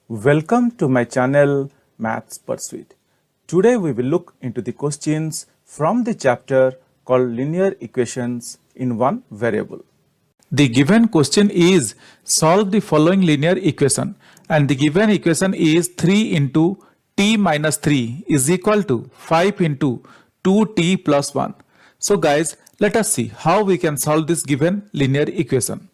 Welcome to my channel Maths Pursuit. Today we will look into the questions from the chapter called Linear Equations in One Variable. The given question is solve the following linear equation, and the given equation is 3 into t minus 3 is equal to 5 into 2t plus 1. So guys, let us see how we can solve this given linear equation.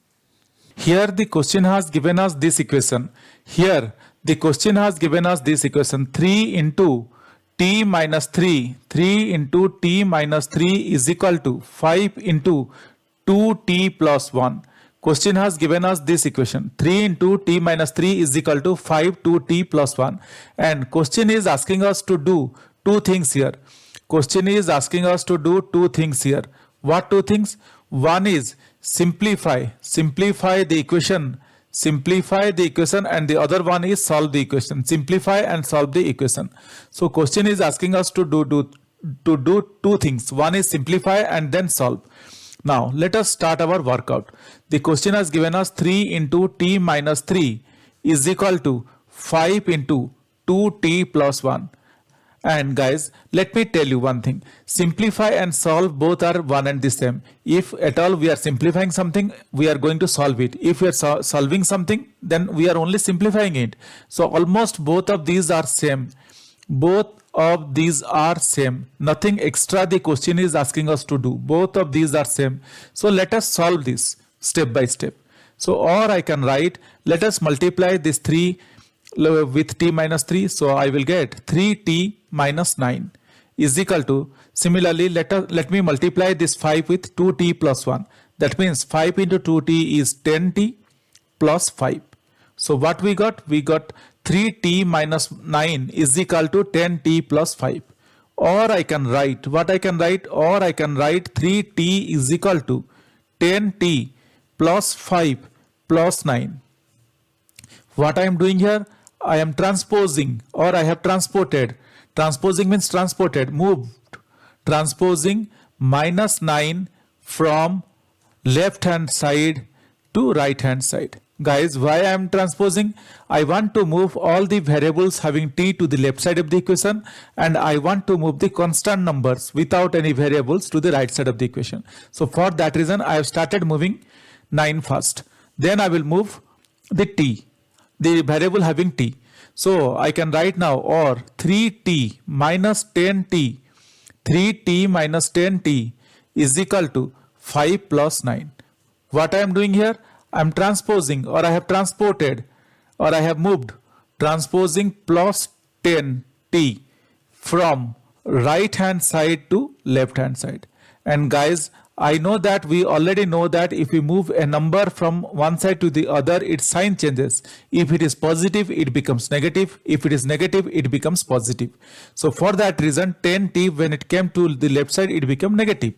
Here the question has given us this equation. Here the question has given us this equation 3 into t minus 3. 3 into t minus 3 is equal to 5 into 2t plus 1. Question has given us this equation 3 into t minus 3 is equal to 5 to t plus 1. And question is asking us to do two things here. Question is asking us to do two things here. What two things? One is simplify the equation, and the other one is solve the equation. Simplify and solve the equation. So question is asking us to do two things. One is simplify and then solve. Now let us start our workout. The question has given us 3 into t minus 3 is equal to 5 into 2t plus 1. And guys, let me tell you one thing. Simplify and solve both are one and the same. If at all we are simplifying something, we are going to solve it. If we are solving something, then we are only simplifying it. So almost both of these are same. Both of these are same. Nothing extra the question is asking us to do. Both of these are same. So let us solve this step by step. So or I can write, let us multiply this 3 with t minus 3. So I will get 3t minus 9 is equal to, similarly let me multiply this 5 with 2t plus 1. That means 5 into 2t is 10t plus 5. So what we got? We got 3t minus 9 is equal to 10t plus 5. Or I can write, what I can write? Or I can write 3t is equal to 10t plus 5 plus 9. What I am doing here? I am transposing, or I have transported. Transposing means transported, moved. Transposing minus 9 from left hand side to right hand side. Guys, why I am transposing? I want to move all the variables having t to the left side of the equation, and I want to move the constant numbers without any variables to the right side of the equation. So for that reason, I have started moving 9 first. Then I will move the t, the variable having t. So I can write now, or 3t minus 10t, 3t minus 10t is equal to 5 plus 9. What I am doing here? I am transposing, or I have transported, or I have moved, transposing plus 10t from right hand side to left hand side. And guys, I know that we already know that if we move a number from one side to the other, its sign changes. If it is positive, it becomes negative. If it is negative, it becomes positive. So for that reason, 10t, when it came to the left side, it became negative.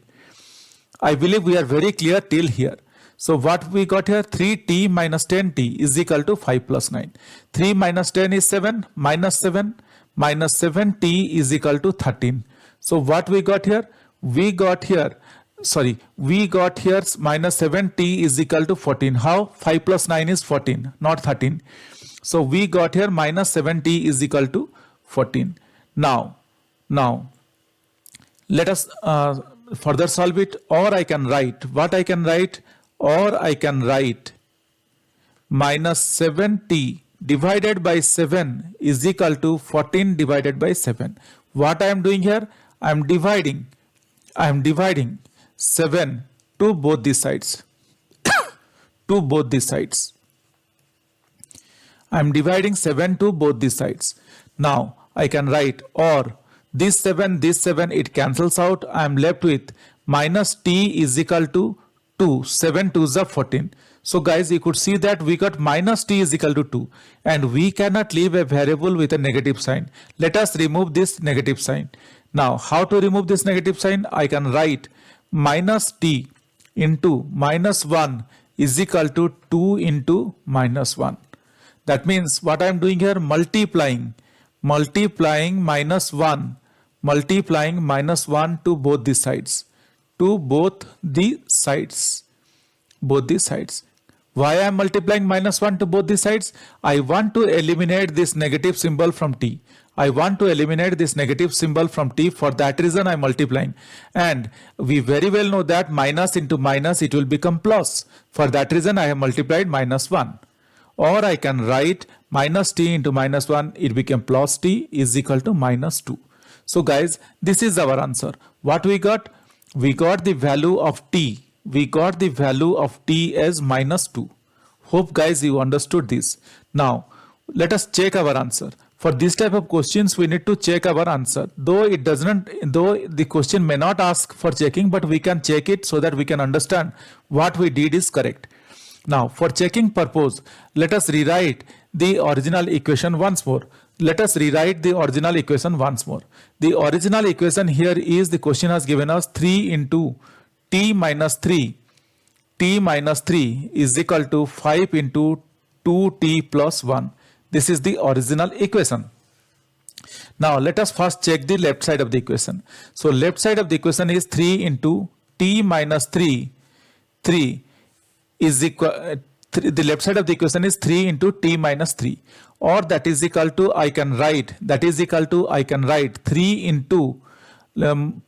I believe we are very clear till here. So what we got here? 3t minus 10t is equal to 5 plus 9. 3 minus 10 is 7, minus 7, minus 7t is equal to 13. So what we got here? We got here minus 7t is equal to 14. How? 5 plus 9 is 14, not 13. So we got here minus 7t is equal to 14. Now let us further solve it. Or I can write, what I can write? Or I can write minus 7t divided by 7 is equal to 14 divided by 7. What I am doing here? I am dividing 7 to both the sides. To both the sides. I am dividing 7 to both the sides. Now I can write, or this 7, it cancels out. I am left with minus t is equal to 2. 7 2s are 14. So guys, you could see that we got minus t is equal to 2. And we cannot leave a variable with a negative sign. Let us remove this negative sign. Now, how to remove this negative sign? I can write minus t into minus 1 is equal to 2 into minus 1. That means what I am doing here? Multiplying minus 1 to both the sides. Both the sides. Why I am multiplying minus 1 to both the sides? I want to eliminate this negative symbol from t. I want to eliminate this negative symbol from t. For that reason I am multiplying. And we very well know that minus into minus it will become plus. For that reason I have multiplied minus 1. Or I can write minus t into minus 1, it became plus t is equal to minus 2. So guys, this is our answer. What we got? We got the value of t. We got the value of t as minus 2. Hope guys you understood this. Now let us check our answer. For this type of questions we need to check our answer. Though the question may not ask for checking, but we can check it so that we can understand what we did is correct. Now for checking purpose, let us rewrite the original equation once more. Let us rewrite the original equation once more. The original equation here is, the question has given us 3 into t minus 3 is equal to 5 into 2t plus 1. This is the original equation. Now let us first check the left side of the equation. So left side of the equation is 3 into t minus 3 is equal, the left side of the equation is 3 into t minus 3, or that is equal to, I can write 3 into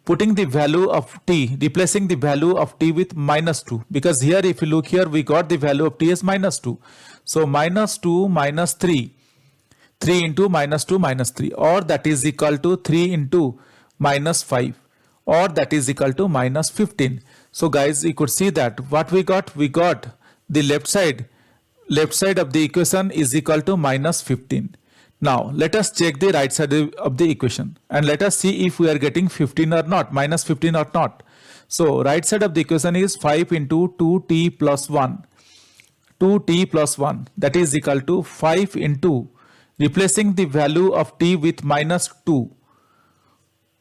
putting the value of t, replacing the value of t with minus 2, because here if you look here we got the value of t as minus 2. So minus 2 minus 3 into minus 2 minus 3, or that is equal to 3 into minus 5, or that is equal to minus 15. So guys, you could see that what we got the left side of the equation is equal to minus 15. Now let us check the right side of the equation and let us see if we are getting 15 or not, minus 15 or not. So right side of the equation is 5 into 2t plus 1, that is equal to 5 into, replacing the value of t with minus 2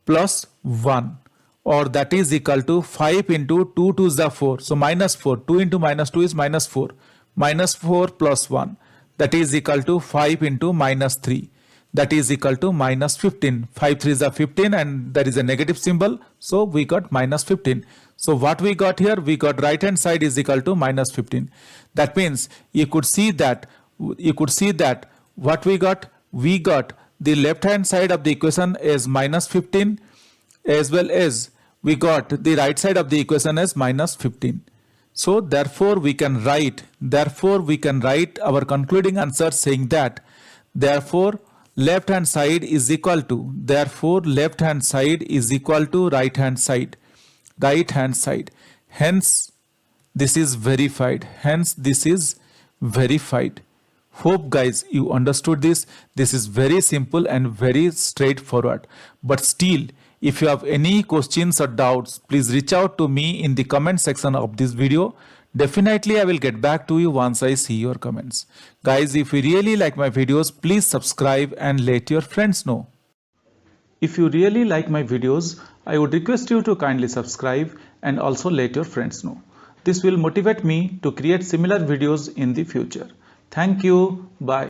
plus 1, or that is equal to 5 into 2 to the 4. So minus 4, 2 into minus 2 is minus 4, minus 4 plus 1, that is equal to 5 into minus 3, that is equal to minus 15. 5 3 is a 15 and there is a negative symbol, so we got minus 15. So what we got here, we got right hand side is equal to minus 15. That means you could see that what we got the left hand side of the equation is minus 15, as well as we got the right side of the equation as minus 15. So therefore we can write our concluding answer saying that therefore left hand side is equal to right hand side. Hence this is verified. Hope guys you understood this. This is very simple and very straightforward. But still, if you have any questions or doubts, please reach out to me in the comment section of this video. Definitely I will get back to you once I see your comments. Guys, if you really like my videos, please subscribe and let your friends know. If you really like my videos, I would request you to kindly subscribe and also let your friends know. This will motivate me to create similar videos in the future. Thank you. Bye.